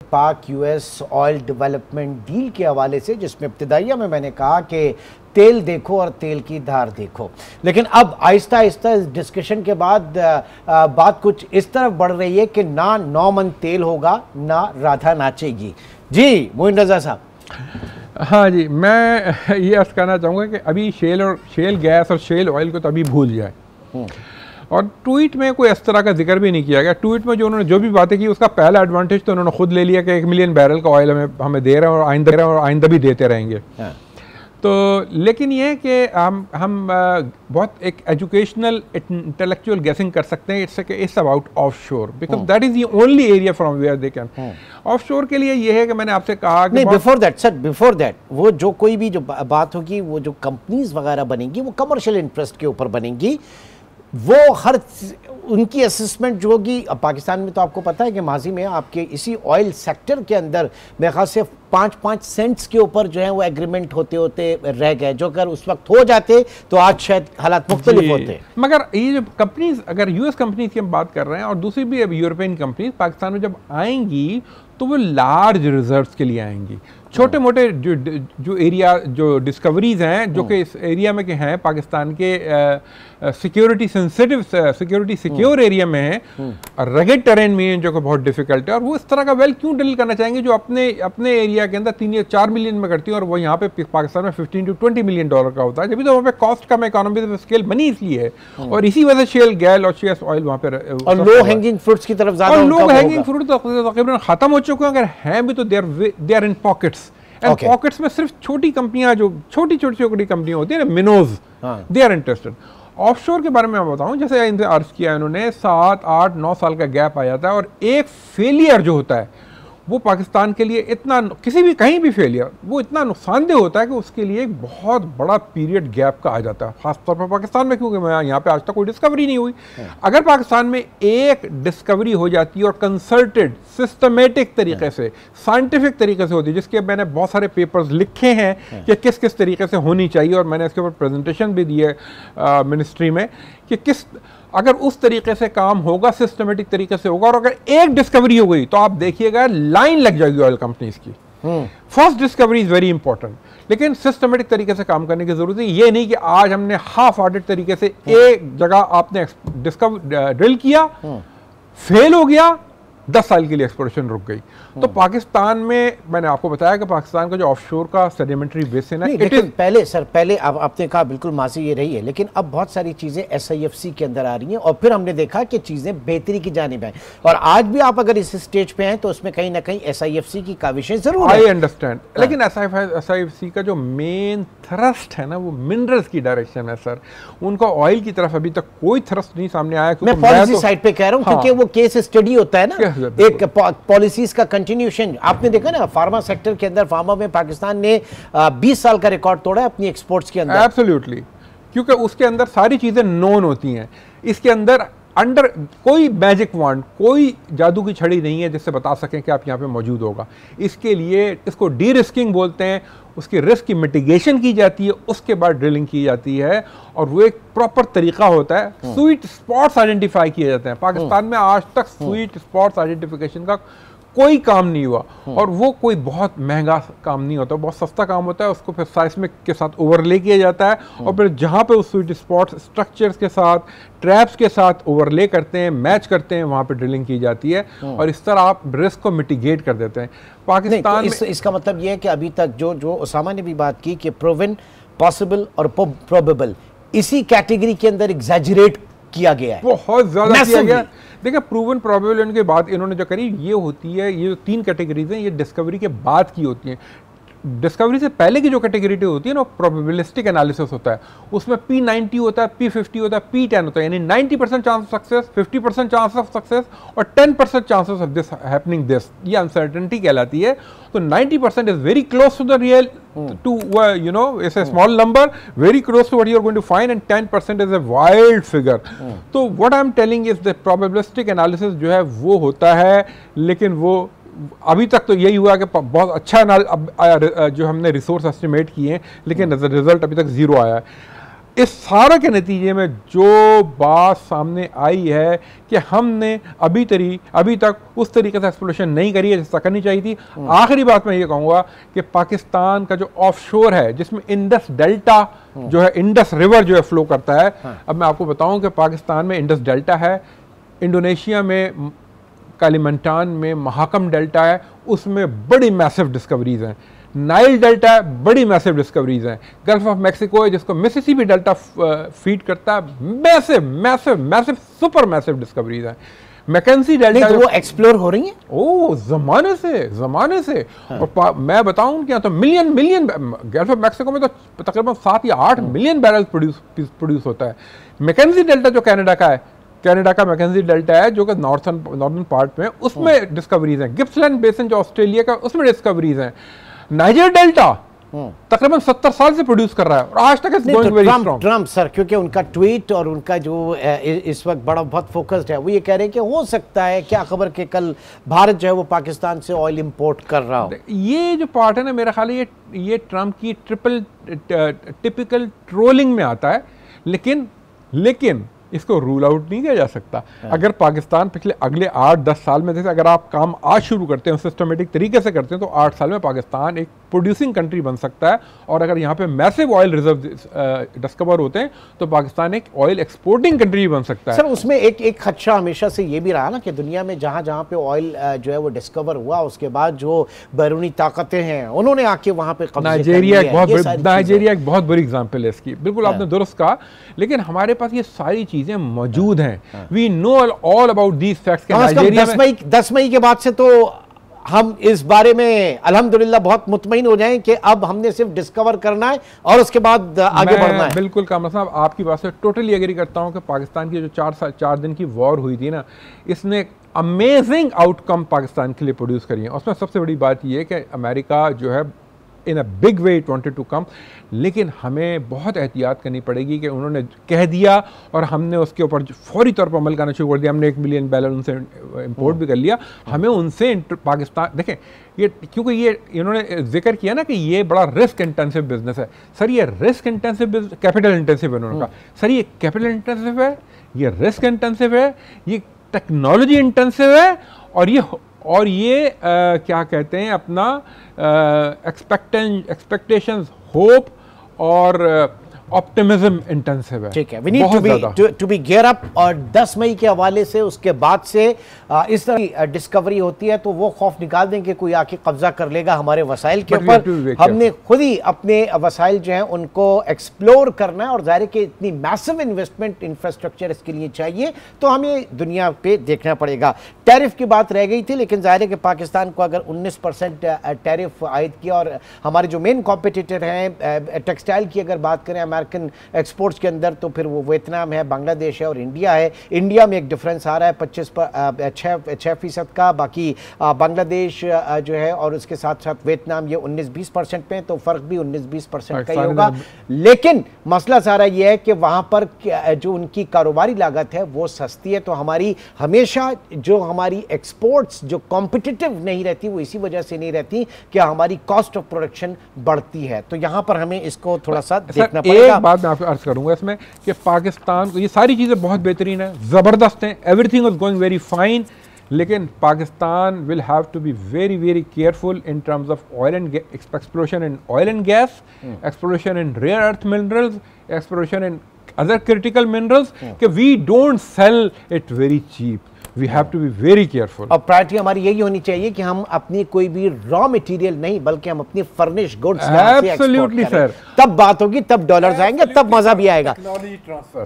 पाक US oil development deal के हवाले से, जिसमें इब्तिदाइया में मैंने कहा कि तेल देखो और तेल की धार देखो, लेकिन अब आहिस्ता आहिस्ता इस डिस्कशन के बाद बात कुछ इस तरफ बढ़ रही है कि ना 9 मन तेल होगा ना राधा नाचेगी। जी मोइन रजा साहब। हाँ जी, मैं ये अर्ज करना चाहूँगा कि अभी शेल गैस और शेल ऑयल को तो अभी भूल जाए, और ट्वीट में कोई इस तरह का जिक्र भी नहीं किया गया। ट्वीट में जो उन्होंने जो भी बातें की उसका पहला एडवांटेज तो उन्होंने खुद ले लिया कि 1 मिलियन बैरल का ऑयल हमें दे रहे हैं और आइंदा भी देते रहेंगे। तो लेकिन ये है कि हम बहुत एक एजुकेशनल इंटेलेक्चुअल गेसिंग कर सकते हैं। It's about offshore, because that is the only area from where they can. Offshore के लिए ये है कि मैंने आपसे कहा कि बिफोर दैट वो जो कोई भी जो बात होगी, वो जो कंपनीज वगैरह बनेंगी वो कमर्शियल इंटरेस्ट के ऊपर बनेंगी। वो हर उनकी असेसमेंट जो होगी, अब पाकिस्तान में तो आपको पता है कि माजी में आपके इसी ऑयल सेक्टर के अंदर मेरे ख्याल से 5-5 सेंट्स के ऊपर जो है वो एग्रीमेंट होते होते रह गए, जो अगर उस वक्त हो जाते तो आज शायद हालात मुख्तलिफ होते। मगर ये जो कंपनीज, अगर यूएस कंपनीज की हम बात कर रहे हैं और दूसरी भी अब यूरोपियन कंपनीज पाकिस्तान में जब आएंगी तो वो लार्ज रिजर्व्स के लिए आएंगी। छोटे मोटे जो एरिया जो डिस्कवरीज हैं जो कि इस एरिया में के हैं पाकिस्तान के security sensitive security secure area में है, रगेड टेरेन में है जो कि बहुत डिफिकल्ट है, और वो इस तरह का वेल क्यों ड्रिल करना चाहेंगे जो अपने एरिया के अंदर 3 या 4 मिलियन में करती है और वो यहाँ पे पाकिस्तान में 15 to 20 मिलियन डॉलर का होता है, जब भी तो वहाँ पे कॉस्ट कम, इकोनॉमी स्केल बनी इसलिए है, और इसी वजह से शेल गैस और शेल ऑयल वहाँ पे और लो हैंगिंग फ्रूट्स की तरफ ज्यादा, लो हैंगिंग फ्रूट तकरीबन खत्म हो चुके हैं, अगर हैं भी तो they are in pockets, and pockets में सिर्फ छोटी कंपनियां, जो छोटी कंपनियां होती है ना, मिनोज, दे आर इंटरेस्टेड। ऑफशोर के बारे में मैं बताऊं, जैसे इनसे अर्ज किया इन्होंने 7, 8, 9 साल का गैप आ जाता है, और एक फेलियर जो होता है वो पाकिस्तान के लिए इतना, किसी भी कहीं भी फेलियर वो इतना नुकसानदेह होता है कि उसके लिए एक बहुत बड़ा पीरियड गैप का आ जाता है, खासतौर पर पाकिस्तान में, क्योंकि मैं यहाँ पे आज तक कोई डिस्कवरी नहीं हुई। अगर पाकिस्तान में एक डिस्कवरी हो जाती है और कंसल्टेड सिस्टमेटिक तरीके से, साइंटिफिक तरीके से होती है, जिसके मैंने बहुत सारे पेपर्स लिखे हैं कि किस किस तरीके से होनी चाहिए, और मैंने इसके ऊपर प्रेजेंटेशन भी दी है मिनिस्ट्री में कि किस, अगर उस तरीके से काम होगा, सिस्टमेटिक तरीके से होगा, और अगर एक डिस्कवरी हो गई तो आप देखिएगा लाइन लग जाएगी ऑयल कंपनीज की। First discovery is very important, लेकिन सिस्टमेटिक तरीके से काम करने की जरूरत है। ये नहीं कि आज हमने हाफ हार्टेड तरीके से एक जगह आपने ड्रिल किया, फेल हो गया, 10 साल के लिए एक्सप्लोरेशन रुक गई। तो पाकिस्तान में मैंने आपको बताया कि पाकिस्तान का जो ऑफशोर का सेडिमेंट्री बेसिन है, लेकिन पहले आपने कहा बिल्कुल माजी ये रही है, लेकिन अब बहुत सारी चीजें SIFC के अंदर आ रही हैं, और फिर हमने देखा कि चीजें बेहतरी की जानिब हैं, और आज भी आप अगर इस स्टेज पे हैं तो उसमें कहीं ना कहीं SIFC की काविशें जरूर है। आई अंडरस्टैंड, लेकिन SIFC का जो मेन थ्रस्ट है ना, वो मिनरल्स की डायरेक्शन है सर। उनका ऑयल की तरफ अभी तक कोई थ्रस्ट नहीं सामने आया। मैं पॉलिसी साइड पे कह रहा हूँ, क्योंकि वो केस स्टडी होता है ना, एक पॉलिसीज का कंटिन्यूएशन। आपने देखा ना फार्मा सेक्टर के अंदर, फार्मा में पाकिस्तान ने 20 साल का रिकॉर्ड तोड़ा है अपनी एक्सपोर्ट्स के अंदर। एब्सोल्युटली, क्योंकि उसके अंदर सारी चीजें नोन होती हैं। इसके अंदर कोई मैजिक वांड, कोई जादू की छड़ी नहीं है जिससे बता सकें कि आप यहाँ पे मौजूद होगा। इसके लिए इसको डी रिस्किंग बोलते हैं, उसकी रिस्क की मिटिगेशन की जाती है, उसके बाद ड्रिलिंग की जाती है, और वो एक प्रॉपर तरीका होता है। स्वीट स्पॉट्स आइडेंटिफाई किए जाते हैं। पाकिस्तान में आज तक स्वीट स्पॉट्स आइडेंटिफिकेशन का कोई काम नहीं हुआ, और वो कोई बहुत महंगा काम नहीं होता, बहुत सस्ता काम होता है। उसको फिर साइस्मिक के साथ ओवरले किया जाता है, और फिर जहाँ पे उस स्वीट स्पॉट स्ट्रक्चर्स के साथ, ट्रैप्स के साथ ओवरले करते हैं, मैच करते हैं, वहाँ पे ड्रिलिंग की जाती है, और इस तरह आप रिस्क को मिटिगेट कर देते हैं। पाकिस्तान तो इसका मतलब ये है कि अभी तक जो उसामा ने भी बात की कि प्रूवन, पॉसिबल और प्रोबेबल, इसी कैटेगरी के अंदर एग्जैजरेट किया गया है, बहुत ज्यादा किया गया। देखिए, प्रूवन, प्रोबेबल, इनके बाद इन्होंने जो करी ये होती है, ये जो 3 कैटेगरीज हैं, ये डिस्कवरी के बाद की होती हैं। डिस्कवरी से पहले की जो कैटेगरी होती है ना, प्रोबेबिलिस्टिक एनालिसिस होता है, उसमें P90 होता है, P50 होता है, P10 होता है, यानी 90% chance of success, 50% chance of success और 10% chances of this happening this, ये अनसर्टेनिटी कहलाती है। तो 90% is very close to the real, to you know, it's a small number, very close to what you are going to find, and 10% is a wild figure. तो what I am telling is the probabilistic analysis जो है वो होता है, लेकिन वो अभी तक तो यही हुआ कि बहुत अच्छा जो हमने रिसोर्स एस्टिमेट किए हैं, लेकिन रिजल्ट अभी तक 0 आया है। इस सारे के नतीजे में जो बात सामने आई है कि हमने अभी तक उस तरीके से एक्सप्लोरेशन नहीं करी है जैसा करनी चाहिए थी। आखिरी बात मैं ये कहूँगा कि पाकिस्तान का जो ऑफशोर है, जिसमें इंडस डेल्टा जो है, इंडस रिवर जो है फ्लो करता है। अब मैं आपको बताऊं कि पाकिस्तान में इंडस डेल्टा है, इंडोनेशिया में कालिमंटान में महाकम डेल्टा है, उसमें बड़ी मैसिव डिस्कवरीज हैं। नाइल डेल्टा है, बड़ी मैसिव डिस्कवरीज हैं। गल्फ ऑफ मैक्सिको है जिसको मिसिसिपी डेल्टा फीड करता है, massive massive massive super massive discoveries हैं। मैकेंजी डेल्टा तो वो एक्सप्लोर हो रही है जमाने से हाँ। और मैं बताऊं क्या, तो मिलियन गल्फ ऑफ मैक्सिको में तो तकरीबन 7 या 8 मिलियन बैरल प्रोड्यूस होता है। मैकेंजी डेल्टा जो कनाडा का मैकेंजी डेल्टा है जो कि नॉर्दर्न पार्ट में, उसमें डिस्कवरीज हैं। गिप्सलैंड बेसिन जो ऑस्ट्रेलिया का, उसमें डिस्कवरीज हैं। नाइजर डेल्टा तकरीबन 70 साल से प्रोड्यूस कर रहा है और आज तक it's going very strong. Trump sir, क्योंकि उनका ट्वीट और उनका जो इस वक्त बहुत फोकस्ड है, वो ये कह रहे हैं कि हो सकता है, क्या खबर कि कल भारत जो है वो पाकिस्तान से ऑयल इंपोर्ट कर रहा हो। ये जो पार्ट है ना, मेरा ख्याल है ये ट्रम्प की टिपिकल ट्रोलिंग में आता है, लेकिन इसको रूल आउट नहीं किया जा सकता। अगर पाकिस्तान अगले 8-10 साल में, जैसे अगर आप काम आज शुरू करते हैं, सिस्टमेटिक तरीके से करते हैं, तो 8 साल में पाकिस्तान एक प्रोड्यूसिंग कंट्री बन सकता है। और अगर यहाँ पे मैसिव ऑयल रिजर्व डिस्कवर होते हैं तो पाकिस्तान एक ऑयल एक्सपोर्टिंग कंट्री बन सकता है। सर, उसमें एक खदशा हमेशा से ये भी रहा ना कि दुनिया में जहाँ पे ऑयल जो है वो डिस्कवर हुआ, उसके बाद जो बैरूनी ताकतें हैं उन्होंने आके वहाँ पे नाइजीरिया एक बहुत बड़ी एग्जाम्पल है इसकी। बिल्कुल आपने दुरुस्त कहा, लेकिन हमारे पास ये सारी चीजें मौजूद हैं। We know all about these facts. 10 मई के बाद से तो हम इस बारे में अल्हम्दुलिल्लाह बहुत मुतमईन हो जाएं कि अब हमने सिर्फ डिस्कवर करना है और उसके बाद आगे बढ़ना है। बिल्कुल कामरान साहब, आपकी बात से टोटली एग्री करता हूं कि पाकिस्तान की जो 4 दिन की वॉर हुई थी ना, इसने अमेजिंग आउटकम पाकिस्तान के लिए प्रोड्यूस करी है। उसमें सबसे बड़ी बात यह है कि अमेरिका जो है in a big way it wanted to come, लेकिन हमें बहुत एहतियात करनी पड़ेगी कि उन्होंने कह दिया और हमने उसके ऊपर फौरी तौर पर अमल करना शुरू कर दिया। हमने 1 मिलियन बैरल उनसे इंपोर्ट भी कर लिया। हमें उनसे पाकिस्तान, देखें ये, क्योंकि ये इन्होंने जिक्र किया ना कि ये बड़ा रिस्क इंटेंसिव बिजनेस है। सर, ये रिस्क इंटेंसिव, कैपिटल इंटेंसिव है। उन्होंने कहा सर ये कैपिटल इंटेंसिव है, ये रिस्क इंटेंसिव है, ये टेक्नोलॉजी इंटेंसिव है, और ये क्या कहते हैं अपना एक्सपेक्टेशंस, होप और ऑप्टिमिज्म इंटेंसिव है। ठीक है, we need to be gear up. और 10 मई के हवाले से उसके बाद से इस तरह की डिस्कवरी होती है तो वो खौफ निकाल दें कि कोई आके कब्जा कर लेगा हमारे वसाइल के ऊपर। हमने खुद ही अपने वसाइल जो हैं उनको एक्सप्लोर करना है, और जाहिर है कि इतनी मैसिव इन्वेस्टमेंट इंफ्रास्ट्रक्चर इसके लिए चाहिए, तो हमें दुनिया पे देखना पड़ेगा। टैरिफ की बात रह गई थी, लेकिन जाहिर है कि पाकिस्तान को अगर 19% टैरिफ आयद किया, और हमारे जो मेन कॉम्पिटिटर हैं टेक्सटाइल की अगर बात करें अमेरिकन एक्सपोर्ट्स के अंदर, तो फिर वो वियतनाम है, बांग्लादेश है और इंडिया है। इंडिया में एक डिफरेंस आ रहा है 6% का, बाकी बांग्लादेश जो है और उसके साथ साथ वियतनाम ये 19-20% पे, तो फर्क भी 19-20% का ही होगा। लेकिन मसला सारा ये है कि वहां पर जो उनकी कारोबारी लागत है वो सस्ती है, तो हमारी हमेशा जो हमारी एक्सपोर्ट्स जो कॉम्पिटिटिव नहीं रहती वो इसी वजह से नहीं रहती कि हमारी कॉस्ट ऑफ प्रोडक्शन बढ़ती है। तो यहां पर हमें इसको थोड़ा सा देखना पड़ेगा। एक बात मैं आपको अर्ज करूंगा इसमें कि पाकिस्तान को ये सारी चीजें बहुत बेहतरीन है, जबरदस्त हैं, everything is going very fine, लेकिन Pakistan will have to be very very careful in terms of oil and exploration in oil and gas, exploration in rare earth minerals, exploration in other critical minerals, कि we don't sell it very cheap. We have to be very careful. और priority हमारी यही होनी चाहिए कि हम अपनी कोई भी रॉ मटेरियल नहीं, बल्कि हम अपनी फर्निश गुड्स Absolutely, sir. तब बात होगी, तब डॉलर्स आएंगे, तब मजा भी आएगा। Technology transfer